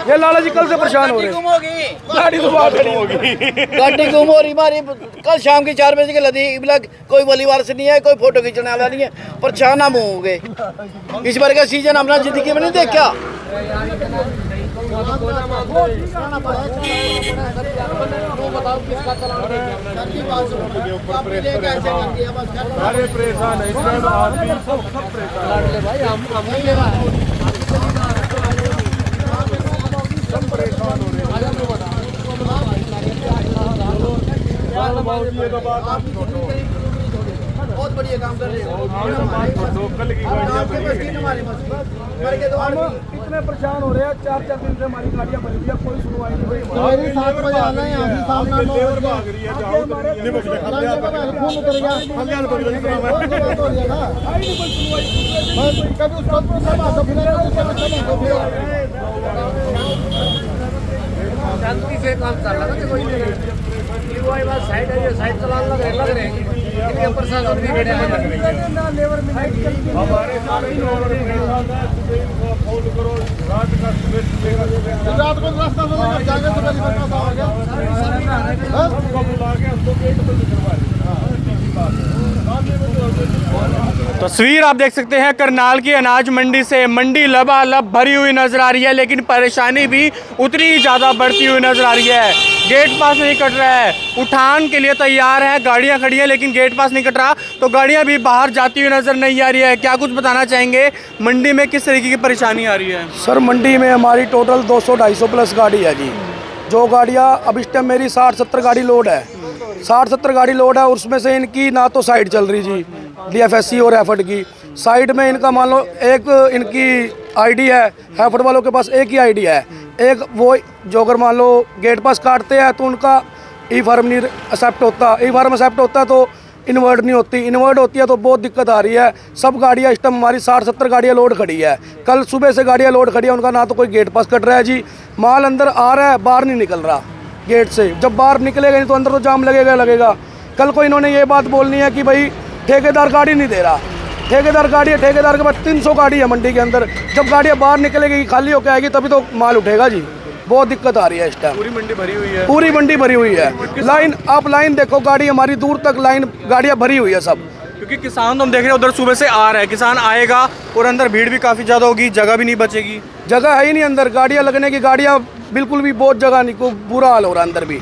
ये लाला जी कल से परेशान हो रहे हैं। गाड़ी तो बाहर खड़ी होगी, गाड़ी गुम हो रही हमारी। कल शाम की 4 बजे के लदी इबला, कोई वलीवार से नहीं है, कोई फोटो खींचने वाला नहीं है, परेशान हम हो गए। इस बार का सीजन हमने जिंदगी में नहीं देखा। अरे परेशान है सब परेशान हो रहे हैं। बहुत बढ़िया काम कर रहे हो। कल की इतने परेशान हो रहे हैं, 4 दिन से हमारी गाड़ियां बनी हुई है, कोई सुनवाई नहीं हुई। 7 बजे आना है यहाँ से, सामने 9 बजे भाग रही है, जाओ खून उतर गया। कभी शांति से काम चल रहा था। साइड है, साइड चला लग रहे हैं। प्रशासन भी खड़े हैं। हमारे सारे फोन करो, रात का रात को रास्ता जाके तो बुला के हमको गेट बंद करवा तस्वीर आप देख सकते हैं करनाल की अनाज मंडी से। मंडी लबालब भरी हुई नजर आ रही है, लेकिन परेशानी भी उतनी ही ज़्यादा बढ़ती हुई नजर आ रही है। गेट पास नहीं कट रहा है, उठान के लिए तैयार है, गाड़ियां खड़ी हैं, लेकिन गेट पास नहीं कट रहा, तो गाड़ियां भी बाहर जाती हुई नजर नहीं आ रही है। क्या कुछ बताना चाहेंगे, मंडी में किस तरीके की परेशानी आ रही है? सर मंडी में हमारी टोटल 200-250 प्लस गाड़ी है जी। जो गाड़ियाँ अब इस टाइम मेरी 60-70 गाड़ी लोड है, 60-70 गाड़ी लोड है। उसमें से इनकी ना तो साइड चल रही जी, DFSC और एफर्ड की साइड में इनका मान लो एक इनकी आईडी है, एफर्ड वालों के पास एक ही आईडी है। एक वो जो अगर मान लो गेट पास काटते हैं तो उनका ई फार्म नहीं एक्सेप्ट होता, ई फार्म एक्सेप्ट होता है तो इन्वर्ट नहीं होती, इन्वर्ट होती है तो बहुत दिक्कत आ रही है। सब गाड़ियाँ इस टाइम हमारी 60-70 गाड़ियाँ लोड खड़ी है। कल सुबह से गाड़ियाँ लोड खड़ी है, उनका ना तो कोई गेट पास कट रहा है जी, माल अंदर आ रहा है, बाहर नहीं निकल रहा गेट से। जब बाहर निकलेगा नहीं तो अंदर तो जाम लगेगा। कल को इन्होंने ये बात बोलनी है कि भाई ठेकेदार गाड़ी नहीं दे रहा, ठेकेदार गाड़ी है, ठेकेदार के पास 300 गाड़ी है मंडी के अंदर। जब गाड़ियाँ बाहर निकलेगी, खाली होकर आएगी, तभी तो माल उठेगा जी। बहुत दिक्कत आ रही है इस टाइम। पूरी मंडी भरी हुई है, पूरी मंडी भरी हुई है। लाइन आप लाइन देखो, गाड़ी हमारी दूर तक लाइन गाड़ियाँ भरी हुई है सब। क्योंकि किसान तो हम देख रहे हैं उधर सुबह से आ रहा है, किसान आएगा और अंदर भीड़ भी काफ़ी ज़्यादा होगी, जगह भी नहीं बचेगी। जगह है ही नहीं अंदर, गाड़ियाँ लगने की गाड़ियाँ बिल्कुल भी, बहुत जगह नहीं, को बुरा हाल हो रहा है अंदर भी।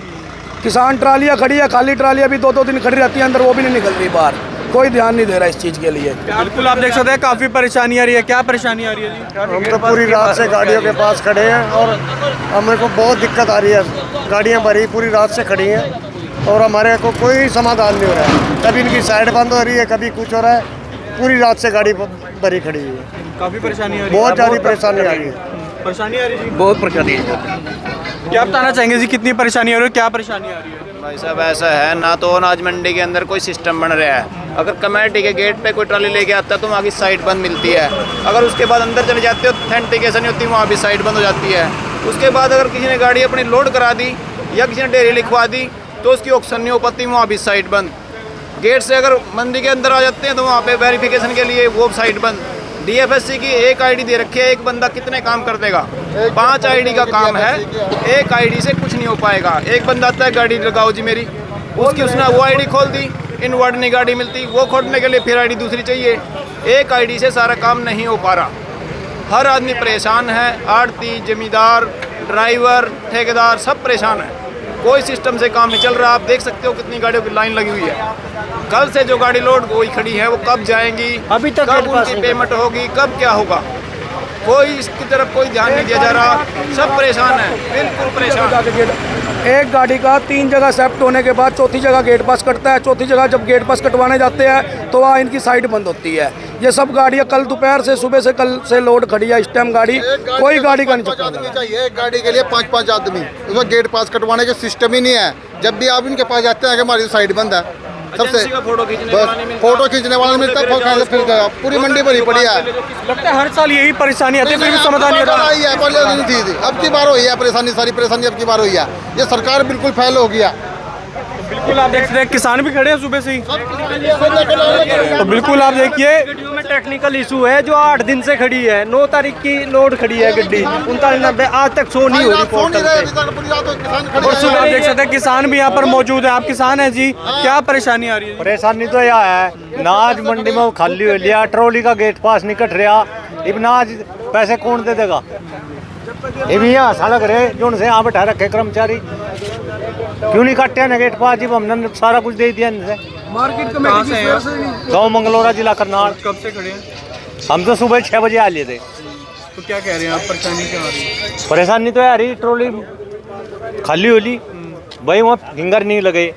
किसान ट्रालियाँ खड़ी है, खाली ट्रालियाँ भी 2-2 दिन खड़ी रहती है अंदर, वो भी नहीं निकल रही बाहर। कोई ध्यान नहीं दे रहा इस चीज़ के लिए। बिल्कुल आप देख सकते हैं काफ़ी परेशानी आ रही है। क्या परेशानी आ रही है जी? हम तो पूरी रात से गाड़ियों के पास खड़े हैं और हमें को बहुत दिक्कत आ रही है। गाड़ियाँ भरी पूरी रात से खड़ी हैं और हमारे को कोई समाधान नहीं हो रहा है। कभी इनकी साइड बंद हो रही है, कभी कुछ हो रहा है। पूरी रात से गाड़ी भरी खड़ी हुई है, काफ़ी परेशानी आ रही है, बहुत ज़्यादा परेशानी आ रही है। परेशानी आ रही है जी, बहुत परेशानी है। क्या बताना चाहेंगे जी, कितनी परेशानी आ रही है, क्या परेशानी आ रही है? भाई साहब ऐसा है ना, तो अनाज मंडी के अंदर कोई सिस्टम बन रहा है। अगर कमेटी के गेट पे कोई ट्राली लेके आता है तो वहाँ की साइड बंद मिलती है। अगर उसके बाद अंदर चले जाते हो, ऑथेंटिकेशन नहीं होती, वहाँ भी साइड बंद हो जाती है। उसके बाद अगर किसी ने गाड़ी अपनी लोड करा दी या किसी ने डेयरी लिखवा दी तो उसकी ऑक्शन नहीं हो पाती, वहाँ भी साइड बंद। गेट से अगर मंडी के अंदर आ जाते हैं तो वहाँ पे वेरिफिकेशन के लिए वो साइड बंद। DFSC की एक आईडी दे रखी है, एक बंदा कितने काम कर देगा? 5 आईडी का काम है, एक आईडी से कुछ नहीं हो पाएगा। एक बंदा आता है, गाड़ी लगाओ जी मेरी, उसकी उसने वो आईडी खोल दी, इनवर्ड नहीं गाड़ी मिलती, वो खोलने के लिए फिर आईडी दूसरी चाहिए। एक आईडी से सारा काम नहीं हो पा रहा। हर आदमी परेशान है, आड़ती, जमींदार, ड्राइवर, ठेकेदार सब परेशान है। कोई सिस्टम से काम नहीं चल रहा। आप देख सकते हो कितनी गाड़ियों की लाइन लगी हुई है। कल से जो गाड़ी लोड हुई खड़ी है वो कब जाएंगी, अभी तक कब उनकी पेमेंट होगी, कब क्या होगा, कोई इसकी तरफ कोई ध्यान नहीं दिया जा रहा। सब परेशान है, बिल्कुल परेशान। एक गाड़ी का 3 जगह सेप्ट होने के बाद चौथी जगह गेट पास कटता है। चौथी जगह जब गेट पास कटवाने जाते हैं तो वहाँ इनकी साइड बंद होती है। ये सब गाड़ियाँ कल दोपहर से, सुबह से, कल से लोड खड़ी है। इस टाइम गाड़ी कोई गाड़ी का नहीं चक्कर आदमी चाहिए, एक गाड़ी के लिए 5-5 आदमी। उसमें गेट पास कटवाने का सिस्टम ही नहीं है। जब भी आप इनके पास जाते हैं कि हमारी साइड बंद है, सबसे फोटो खींचने वाला मिलता है, फिर पूरी मंडी भरी पड़ी है। लगता है हर साल यही परेशानी आती है, फिर भी समाधान नहीं होता। आई है, पहले नहीं थी, अब की बार हुई है परेशानी, सारी परेशानी अब की बार हुई है। ये सरकार बिल्कुल फेल हो गया। बिल्कुल आप देख सकते हैं किसान भी खड़े हैं सुबह से ही। तो बिल्कुल आप देखिए गड्डियों में टेक्निकल इशू है जो 8 दिन से खड़ी है। 9 तारीख की लोड खड़ी है गड्डी 3990 आज तक शो नहीं हो रही पोर्टल पे। और सुबह आप देख सकते हैं किसान भी यहाँ पर मौजूद है। आप किसान हैं जी, क्या परेशानी आ रही है? परेशानी तो यह है नाज मंडी में खाली हो लिया, ट्रॉली का गेट पास नहीं कट रहा। अब नाज पैसे कौन दे देगा? ये भी यहाँ सड़क रहे जो उनसे यहाँ बैठा रखे कर्मचारी, क्यों नहीं काटे ना गेट पास? जब हमने सारा कुछ दे दिया इनसे। मार्केट कहाँ से हैं आप? गाँव मंगलौरा जिला करनाल। कब से खड़े हैं? हम तो सुबह 6 बजे आ लिए थे। तो क्या कह रहे हैं आप, परेशानी क्या आ रही है? परेशानी तो यार ट्रॉली खाली हो ली भाई, वहाँ फिंगर नहीं लगे।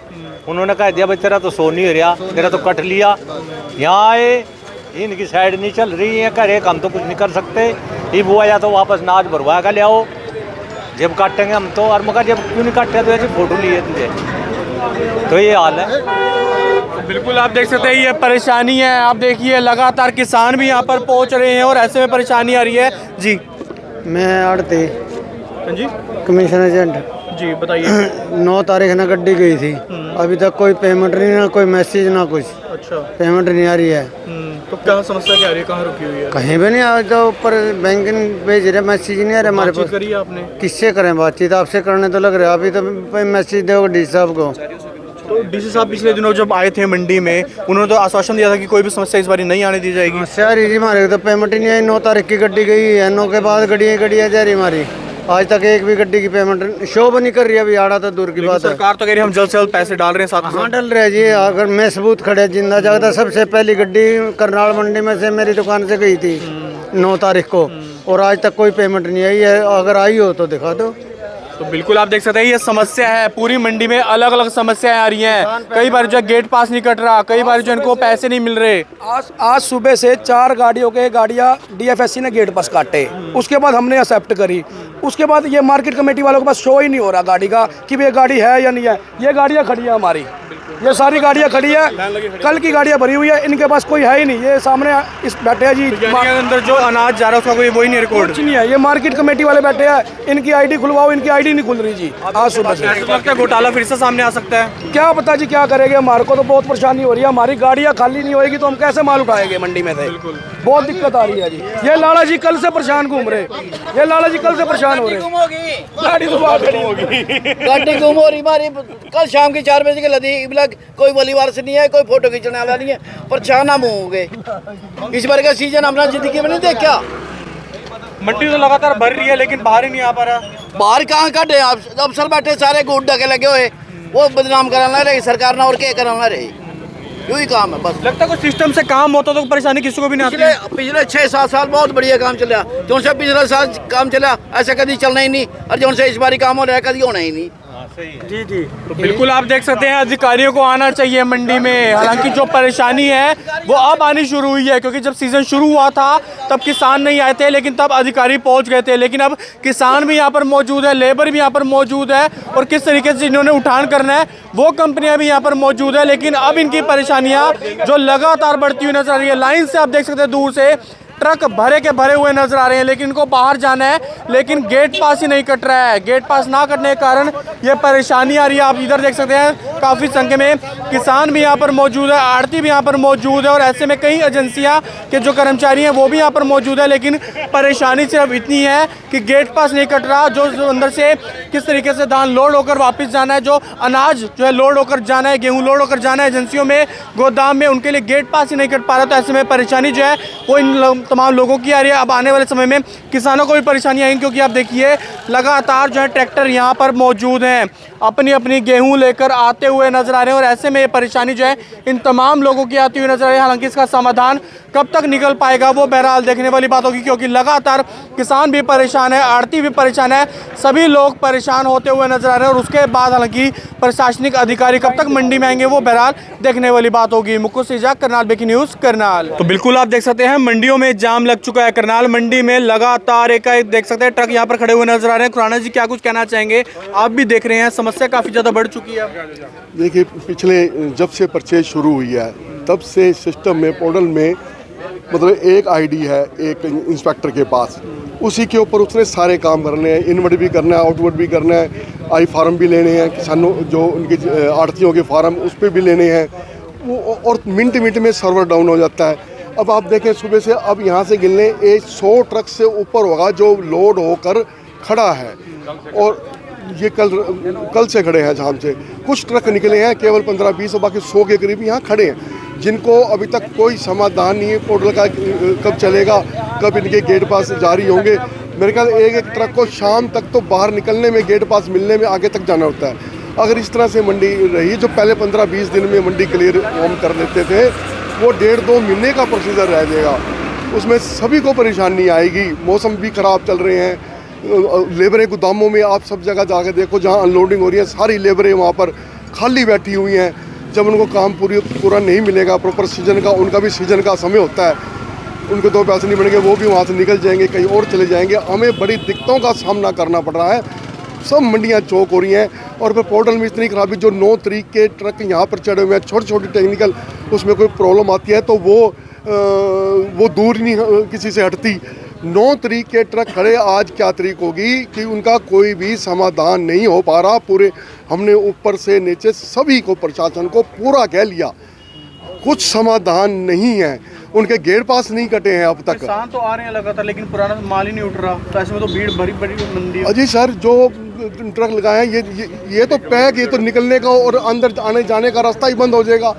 उन्होंने कह दिया भाई तेरा तो सो नहीं हो रहा, तेरा तो कट लिया। यहाँ आए इनकी साइड नहीं चल रही है, कह रहे हम तो कुछ नहीं कर सकते। ये बुआ या तो वापस नाज भरवा कर ले आओ, जब काटेंगे हम तो। और मगर जब क्यों नहीं काटे तो ऐसे फोटो लिए तुझे, तो ये हाल है। तो बिल्कुल आप देख सकते हैं ये परेशानी है। आप देखिए लगातार किसान भी यहाँ पर पहुँच रहे हैं और ऐसे में परेशानी आ रही है जी। मैं आड़ती हाँ जी कमीशन एजेंट जी, बताइए। 9 तारीख ना गड्डी गई थी, अभी तक कोई पेमेंट नहीं, ना कोई मैसेज ना कुछ। अच्छा, पेमेंट नहीं आ रही है। तो क्या समस्या क्या आ रही है, कहाँ रुकी हुई है? कहीं भी नहीं आ, तो ऊपर बैंक भेज रहे, मैसेज नहीं आ रहा हमारे बातचीत पास। करी है आपने? किससे करें बातचीत? आपसे करने तो लग रहा है। अभी तो मैसेज दो डी साहब को। तो डीसी साहब पिछले दिनों जब आए थे मंडी में, उन्होंने तो आश्वासन दिया था कि कोई भी समस्या इस बार नहीं आने दी जाएगी। समस्या आ रही जी हमारे तो पेमेंट ही नहीं आई। 9 तारीख की गड्डी गई है, 9 के बाद गड्डियाँ जा रही हमारी। आज तक एक भी गड्डी की पेमेंट शो भी नहीं कर रही। अभी आड़ा तो दूर की बात है। सरकार तो कह रही है हम जल्द से जल्द पैसे डाल रहे हैं साथ। हाँ डल रहे जी। अगर मैं सबूत खड़े जिंदा जागता, सबसे पहली गड्डी करनाल मंडी में से मेरी दुकान से गई थी 9 तारीख को, और आज तक कोई पेमेंट नहीं आई है। अगर आई हो तो दिखा दो। तो बिल्कुल आप देख सकते हैं ये समस्या है, पूरी मंडी में अलग अलग समस्याएं आ रही हैं। कई बार जो गेट पास नहीं कट रहा, कई बार जो इनको पैसे नहीं मिल रहे। आज सुबह से 4 गाड़ियाँ DFSC ने गेट पास काटे, उसके बाद हमने एक्सेप्ट करी। उसके बाद ये मार्केट कमेटी वालों के पास शो ही नहीं हो रहा गाड़ी का कि ये गाड़ी है या नहीं है। ये गाड़ियाँ खड़ी है हमारी, ये सारी गाड़ियाँ खड़ी है, कल की गाड़ियाँ भरी हुई है, इनके पास कोई है ही नहीं। ये सामने इस बैठे हैं जी, के अंदर जो अनाज जा रहा है उसका कोई वही नहीं रिकॉर्ड कुछ नहीं है। ये मार्केट कमेटी वाले बैठे हैं, इनकी आईडी खुलवाओ, इनकी आईडी नहीं खुल रही जी। आज सुबह से ऐसा लगता है घोटाला फिर से सामने आ सकता है। क्या पता जी क्या करेंगे। हमारे को तो बहुत परेशानी हो रही है। हमारी गाड़ियाँ खाली नहीं होएगी तो हम कैसे माल उठाएंगे मंडी में से? बहुत दिक्कत आ रही है जी। ये लाला जी कल से परेशान घूम रहे, ये लाला जी कल से परेशान हो रहे। गाड़ी तो बाहर खड़ी होगी, गाड़ी गुम हो रही हमारी। कल शाम की 4 बजे के लदी इबला, कोई बलीवार से नहीं है, कोई फोटो खींचने वाला नहीं है, परेशान हम हो गए। इस बार का सीजन हमने जिंदगी में नहीं देखा। मंडी तो लगातार भर रही है लेकिन बाहर ही नहीं आ पा रहा। बाहर कहाँ काटे? अफसर बैठे सारे गुट ढके लगे हुए, वो बदनाम कराना रहे सरकार ना, और क्या कराना रहे। यही काम है बस। लगता है कोई सिस्टम से काम होता तो परेशानी किसी को भी नहीं आती। पिछले 6-7 साल बहुत बढ़िया काम चला, जो से पिछले साल काम चला ऐसा कभी चलना ही नहीं, और जो से इस बारी काम हो रहा है कभी होना ही नहीं। जी जी, तो बिल्कुल आप देख सकते हैं अधिकारियों को आना चाहिए मंडी में। हालांकि जो परेशानी है वो अब आनी शुरू हुई है, क्योंकि जब सीजन शुरू हुआ था तब किसान नहीं आए थे, लेकिन तब अधिकारी पहुंच गए थे। लेकिन अब किसान भी यहाँ पर मौजूद है, लेबर भी यहाँ पर मौजूद है, और किस तरीके से इन्होंने उठान करना है वो कंपनियां भी यहाँ पर मौजूद है। लेकिन अब इनकी परेशानियाँ जो लगातार बढ़ती हुई नजर आ रही है। लाइन से आप देख सकते हैं दूर से ट्रक भरे के भरे हुए नजर आ रहे हैं, लेकिन इनको बाहर जाना है, लेकिन गेट पास ही नहीं कट रहा है। गेट पास ना कटने के कारण ये परेशानी आ रही है। आप इधर देख सकते हैं काफ़ी संख्या में किसान भी यहाँ पर मौजूद है, आड़ती भी यहाँ पर मौजूद है, और ऐसे में कई एजेंसियाँ के जो कर्मचारी हैं वो भी यहाँ पर मौजूद है। लेकिन परेशानी सिर्फ इतनी है कि गेट पास नहीं कट रहा। जो अंदर से किस तरीके से धान लोड होकर वापस जाना है, जो अनाज जो है लोड होकर जाना है, गेहूँ लोड होकर जाना है एजेंसियों में, गोदाम में, उनके लिए गेट पास ही नहीं कट पा रहा। तो ऐसे में परेशानी जो है वो इन तमाम लोगों की आ रही है। अब आने वाले समय में किसानों को भी परेशानी आएगी, क्योंकि आप देखिए लगातार जो है ट्रैक्टर यहाँ पर मौजूद हैं, अपनी अपनी गेहूं लेकर आते हुए नजर आ रहे हैं, और ऐसे में ये परेशानी जो है इन तमाम लोगों की आती हुई नजर आ रही है। हालांकि इसका समाधान कब तक निकल पाएगा वो बहरहाल देखने वाली बात होगी, क्योंकि लगातार किसान भी परेशान है, आड़ती भी परेशान है, सभी लोग परेशान होते हुए नजर आ रहे हैं। और उसके बाद हालांकि प्रशासनिक अधिकारी कब तक मंडी में आएंगे वो बहरहाल देखने वाली बात होगी। मुकुल सिजा, करनाल ब्रेकिंग न्यूज़, करनाल। तो बिल्कुल आप देख सकते हैं मंडियों में जाम लग चुका है। करनाल मंडी में लगातार एक देख सकते हैं ट्रक यहाँ पर खड़े हुए नजर आ रहे हैं। खुराना जी क्या कुछ कहना चाहेंगे? आप भी देख रहे हैं समस्या काफी ज्यादा बढ़ चुकी है। देखिए पिछले जब से परचेज शुरू हुई है तब से सिस्टम में पोर्टल में मतलब एक आईडी है एक इंस्पेक्टर के पास, उसी के ऊपर उसने सारे काम करने हैं, इनवर्ड भी करना है, आउटवर्ड भी करना है, आई फार्म भी लेने हैं, किसानों जो उनके आड़तियों के फार्म उस पर भी लेने हैं वो, और मिनट मिनट में सर्वर डाउन हो जाता है। अब आप देखें सुबह से अब यहाँ से गिनने 100 ट्रक से ऊपर होगा जो लोड होकर खड़ा है, और ये कल से खड़े हैं शाम से। कुछ ट्रक निकले हैं केवल 15-20 और बाकी 100 के करीब यहाँ खड़े हैं, जिनको अभी तक कोई समाधान नहीं है पोर्टल का, कब चलेगा, कब इनके गेट पास जारी होंगे। मेरे ख्याल एक ट्रक को शाम तक तो बाहर निकलने में, गेट पास मिलने में आगे तक जाना होता है। अगर इस तरह से मंडी रही, जो पहले 15-20 दिन में मंडी क्लियर हम कर लेते थे, वो 1.5-2 महीने का प्रोसीजर रह जाएगा। उसमें सभी को परेशानी आएगी। मौसम भी ख़राब चल रहे हैं, लेबरें गोदामों में आप सब जगह जाकर देखो, जहाँ अनलोडिंग हो रही है सारी लेबरें वहाँ पर खाली बैठी हुई हैं। जब उनको काम पूरा नहीं मिलेगा प्रॉपर सीजन का, उनका भी सीजन का समय होता है, उनको 2 पैसे नहीं मिलेंगे, वो भी वहाँ से निकल जाएंगे, कहीं और चले जाएंगे। हमें बड़ी दिक्कतों का सामना करना पड़ रहा है। सब मंडियाँ चौक हो रही हैं, और फिर पोर्टल में इतनी खराबी, जो 9 तारीख के ट्रक यहाँ पर चढ़े हुए हैं, छोटी छोटी टेक्निकल उसमें कोई प्रॉब्लम आती है तो वो दूर नहीं किसी से हटती। 9 तारीख के ट्रक खड़े, आज क्या तारीख होगी कि उनका कोई भी समाधान नहीं हो पा रहा। पूरे हमने ऊपर से नीचे सभी को, प्रशासन को पूरा कह लिया, कुछ समाधान नहीं है। उनके गेट पास नहीं कटे हैं अब तक। किसान तो आ रहे हैं लगातार, लेकिन पुराना माल ही नहीं उठ रहा, तो ऐसे में तो भीड़ बड़ी मंडी है। अजी सर, जो ट्रक लगाए हैं ये तो पैक, ये तो निकलने का और अंदर आने जाने का रास्ता ही बंद हो जाएगा।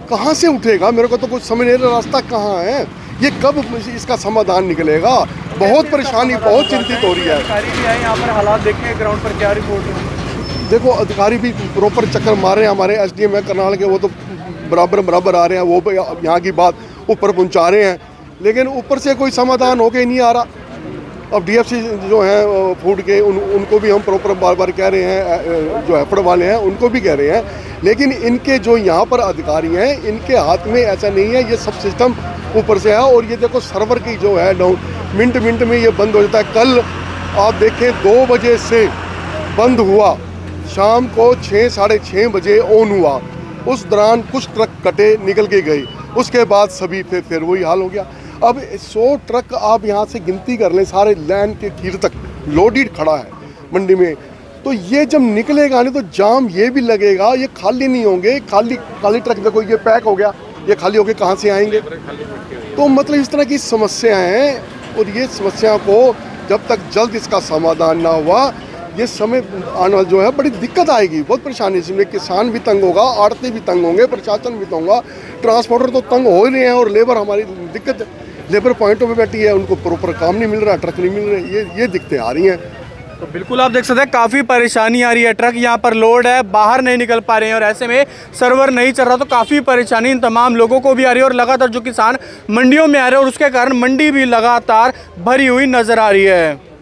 कहाँ से उठेगा? मेरे को तो कुछ समझ नहीं, रास्ता कहाँ है, ये कब इसका समाधान निकलेगा? बहुत परेशानी, बहुत चिंतित हो रही है। अधिकारी भी आए यहाँ पर, हालात देखें ग्राउंड पर क्या रिपोर्ट है। देखो अधिकारी भी प्रॉपर चक्कर मार रहे हैं, हमारे SDM है करनाल के, वो तो बराबर आ रहे हैं, वो यहाँ की बात ऊपर पहुँचा रहे हैं, लेकिन ऊपर से कोई समाधान होके नहीं आ रहा। अब DFC जो हैं फूड के, उनको भी हम प्रॉपर बार कह रहे हैं, जो हैफड़ वाले हैं उनको भी कह रहे हैं, लेकिन इनके जो यहाँ पर अधिकारी हैं, इनके हाथ में ऐसा नहीं है, ये सब सिस्टम ऊपर से है। और ये देखो सर्वर की जो है डाउन, मिनट में ये बंद हो जाता है। कल आप देखें 2 बजे से बंद हुआ, शाम को 6-6:30 बजे ऑन हुआ। उस दौरान कुछ ट्रक कटे, निकल के गए, उसके बाद सभी फिर वही हाल हो गया। अब 100 ट्रक आप यहाँ से गिनती कर लें, सारे लाइन के खीर तक लोडेड खड़ा है मंडी में, तो ये जब निकलेगा नहीं तो जाम ये भी लगेगा, ये खाली नहीं होंगे। खाली ट्रक देखो, ये पैक हो गया, ये खाली होके कहाँ से आएंगे? तो मतलब इस तरह की समस्याएं हैं, और ये समस्या को जब तक जल्द इसका समाधान ना हुआ, ये समय आने वाला जो है बड़ी दिक्कत आएगी, बहुत परेशानी। इसमें किसान भी तंग होगा, आड़ती भी तंग होंगे, प्रशासन भी तंग होगा, ट्रांसपोर्टर तो तंग हो ही रहे हैं, और लेबर हमारी दिक्कत, लेबर पॉइंटों पे बैठी है, उनको प्रॉपर काम नहीं मिल रहा, ट्रक नहीं मिल रहे, ये दिक्कतें आ रही हैं। तो बिल्कुल आप देख सकते हैं काफ़ी परेशानी आ रही है। ट्रक यहाँ पर लोड है, बाहर नहीं निकल पा रहे हैं, और ऐसे में सर्वर नहीं चल रहा, तो काफ़ी परेशानी इन तमाम लोगों को भी आ रही है। और लगातार जो किसान मंडियों में आ रहे हैं, और उसके कारण मंडी भी लगातार भरी हुई नजर आ रही है।